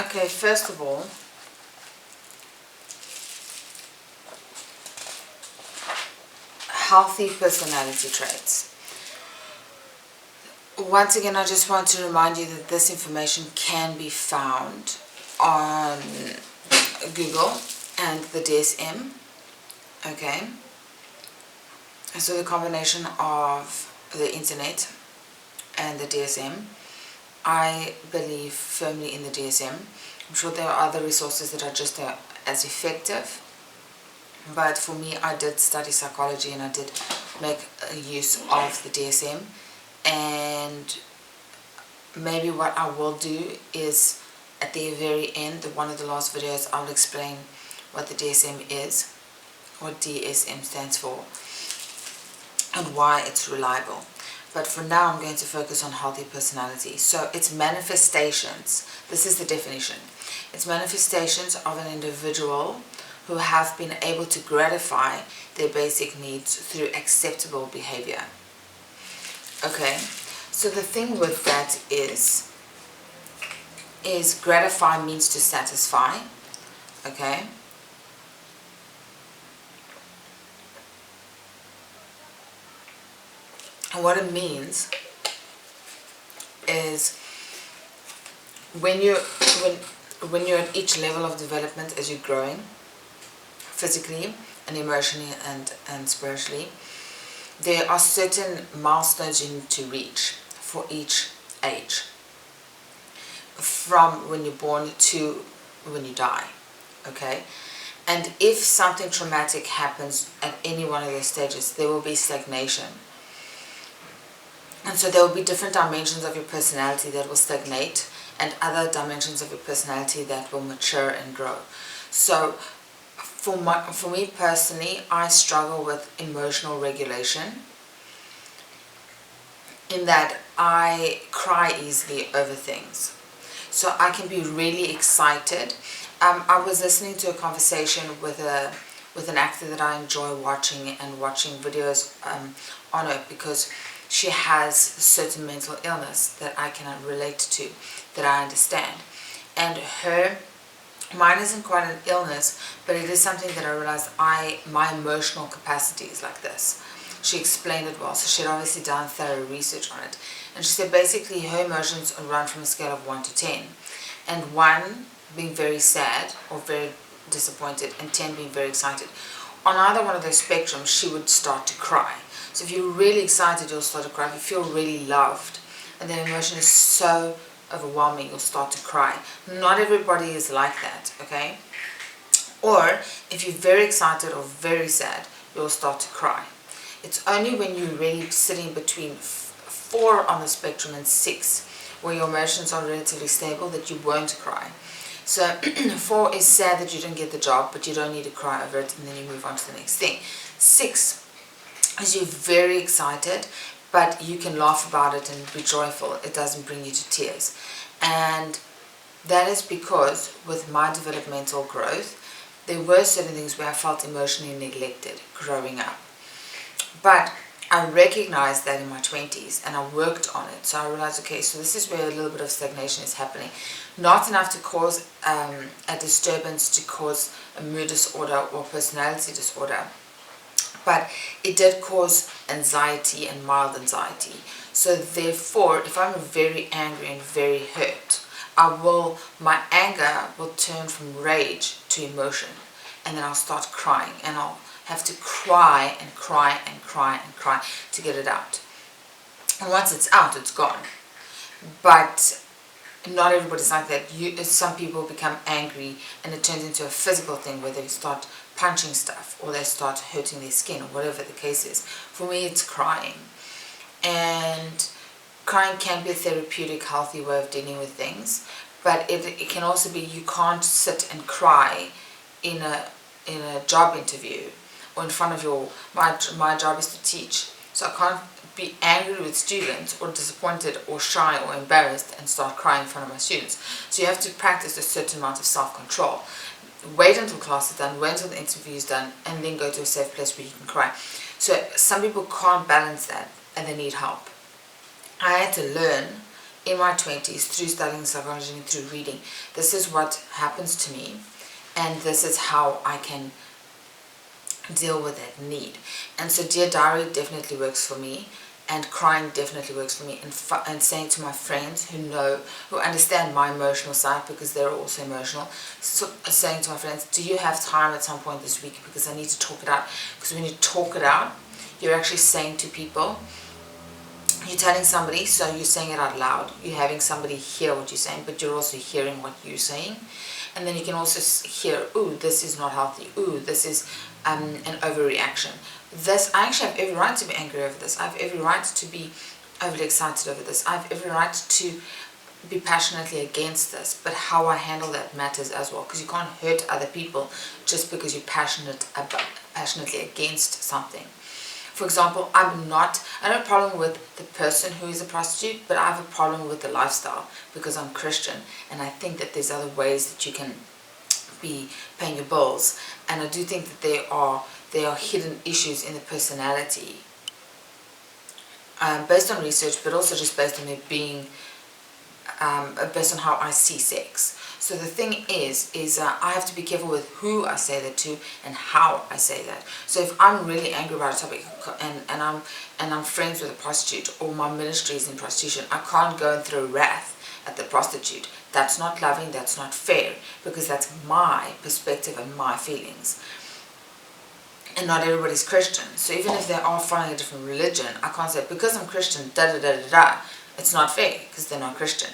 Okay, first of all, healthy personality traits. Once again, I just want to remind you that this information can be found on Google and the DSM. Okay, so the combination of the internet and the DSM, I believe firmly in the DSM. I'm sure there are other resources that are just as effective, but for me, I did study psychology and I did make use of the DSM. And maybe what I will do is at the very end, one of the last videos, I'll explain what the DSM is, what DSM stands for, and why it's reliable. But for now, I'm going to focus on healthy personality. So it's manifestations. This is the definition. It's manifestations of an individual who have been able to gratify their basic needs through acceptable behavior. Okay, so the thing with that is gratify means to satisfy. Okay. And what it means is when you're at each level of development as you're growing, physically and emotionally and spiritually, there are certain milestones you need to reach for each age, from when you're born to when you die. Okay, and if something traumatic happens at any one of those stages, there will be stagnation. And so there will be different dimensions of your personality that will stagnate and other dimensions of your personality that will mature and grow. So for me personally, I struggle with emotional regulation, in that I cry easily over things. So I can be really excited. I was listening to a conversation with an actor that I enjoy watching videos on her, because she has certain mental illness that I can relate to, that I understand. And mine isn't quite an illness, but it is something that I realized my emotional capacity is like this. She explained it well, so she had obviously done thorough research on it. And she said basically her emotions run from a scale of 1 to 10. And 1 being very sad or very disappointed, and 10 being very excited. On either one of those spectrums, she would start to cry. So if you're really excited, you'll start to cry. If you feel really loved and the emotion is so overwhelming, you'll start to cry. Not everybody is like that, okay? Or if you're very excited or very sad, you'll start to cry. It's only when you're really sitting between 4 on the spectrum and 6, where your emotions are relatively stable, that you won't cry. So 4 is sad that you didn't get the job, but you don't need to cry over it, and then you move on to the next thing. 6 is you're very excited, but you can laugh about it and be joyful. It doesn't bring you to tears. And that is because with my developmental growth, there were certain things where I felt emotionally neglected growing up. But I recognized that in my 20s and I worked on it. So I realized, okay, so this is where a little bit of stagnation is happening. Not enough to cause a disturbance, to cause a mood disorder or personality disorder, but it did cause anxiety and mild anxiety. So therefore, if I'm very angry and very hurt, my anger will turn from rage to emotion, and then I'll start crying, and I'll have to cry and cry and cry and cry to get it out. And once it's out, it's gone. But not everybody's like that. Some people become angry and it turns into a physical thing where they start punching stuff or they start hurting their skin or whatever the case is. For me, it's crying. And crying can be a therapeutic, healthy way of dealing with things, but it can also be, you can't sit and cry in a job interview or in front of my job is to teach. So I can't be angry with students or disappointed or shy or embarrassed and start crying in front of my students. So you have to practice a certain amount of self-control. Wait until class is done, wait until the interview is done, and then go to a safe place where you can cry. So some people can't balance that and they need help. I had to learn in my 20s, through studying psychology and through reading, this is what happens to me, and this is how I can deal with that need. And so Dear Diary definitely works for me, and crying definitely works for me, and saying to my friends who understand my emotional side, because they're also emotional, so saying to my friends, do you have time at some point this week, because I need to talk it out. Because when you talk it out, you're actually saying to people, you're telling somebody, so you're saying it out loud, you're having somebody hear what you're saying, but you're also hearing what you're saying. And then you can also hear, ooh, this is not healthy, ooh, this is an overreaction. I actually have every right to be angry over this. I have every right to be overly excited over this. I have every right to be passionately against this, but how I handle that matters as well, because you can't hurt other people just because you're passionately against something. For example, I don't have a problem with the person who is a prostitute, but I have a problem with the lifestyle because I'm Christian, and I think that there's other ways that you can be paying your bills. And I do think that there are hidden issues in the personality, based on research, but also just based on it being, based on how I see sex. So the thing is I have to be careful with who I say that to and how I say that. So if I'm really angry about a topic and I'm friends with a prostitute, or my ministry is in prostitution, I can't go and throw wrath at the prostitute. That's not loving, that's not fair, because that's my perspective and my feelings. And not everybody's Christian. So even if they are following a different religion, I can't say, because I'm Christian, it's not fair, because they're not Christian.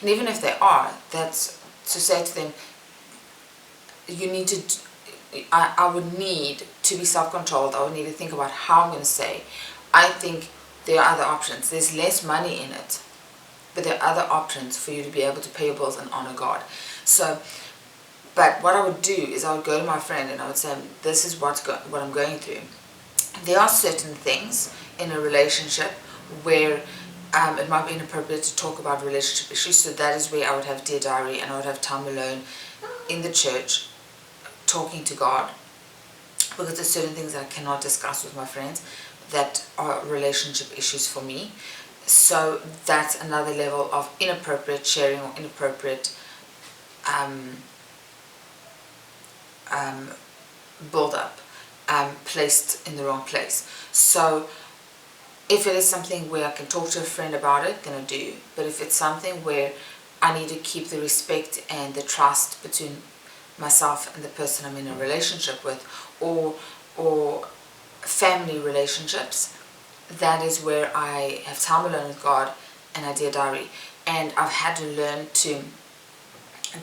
And even if they are, that's to say to them, you need to, I would need to be self-controlled. I would need to think about how I'm going to say. I think there are other options. There's less money in it, but there are other options for you to be able to pay your bills and honor God. So, but what I would do is I would go to my friend and I would say, this is what I'm going through. There are certain things in a relationship where it might be inappropriate to talk about relationship issues, so that is where I would have Dear Diary, and I would have time alone in the church talking to God, because there's certain things that I cannot discuss with my friends that are relationship issues for me. So that's another level of inappropriate sharing or inappropriate build-up, placed in the wrong place. So if it is something where I can talk to a friend about it, then I do. But if it's something where I need to keep the respect and the trust between myself and the person I'm in a relationship with, or family relationships, that is where I have time alone with God and I Dear Diary. And I've had to learn to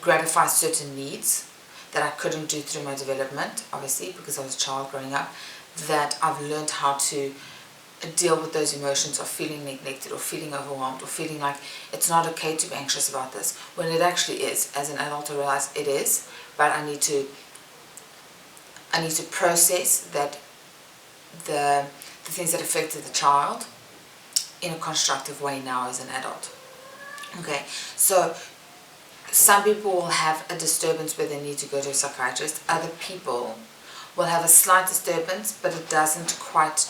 gratify certain needs that I couldn't do through my development, obviously, because I was a child growing up, that I've learned how to deal with those emotions of feeling neglected or feeling overwhelmed or feeling like it's not okay to be anxious about this, when it actually is. As an adult, I realize it is, but I need to process that the things that affected the child in a constructive way now as an adult. Okay, so some people will have a disturbance where they need to go to a psychiatrist. Other people will have a slight disturbance, but it doesn't quite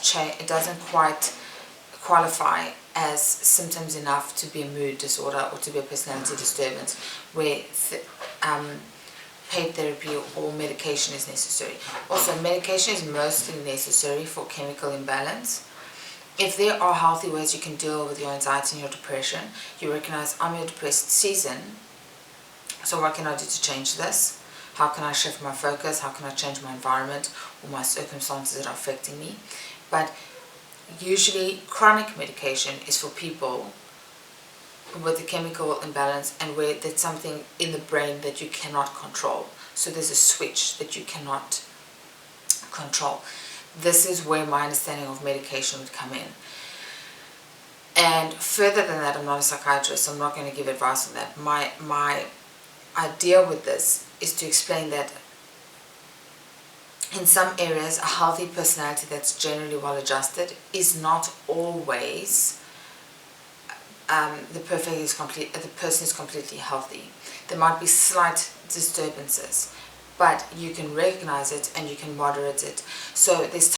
qualify as symptoms enough to be a mood disorder or to be a personality disturbance, where paid therapy or medication is necessary. Also, medication is mostly necessary for chemical imbalance. If there are healthy ways you can deal with your anxiety and your depression, you recognize, I'm in a depressed season, so what can I do to change this? How can I shift my focus? How can I change my environment or my circumstances that are affecting me? But usually chronic medication is for people with a chemical imbalance and where there's something in the brain that you cannot control. So there's a switch that you cannot control. This is where my understanding of medication would come in. And further than that, I'm not a psychiatrist, so I'm not going to give advice on that. My idea with this is to explain that in some areas, a healthy personality that's generally well adjusted is not always the person is completely healthy. There might be slight disturbances, but you can recognize it and you can moderate it. So there's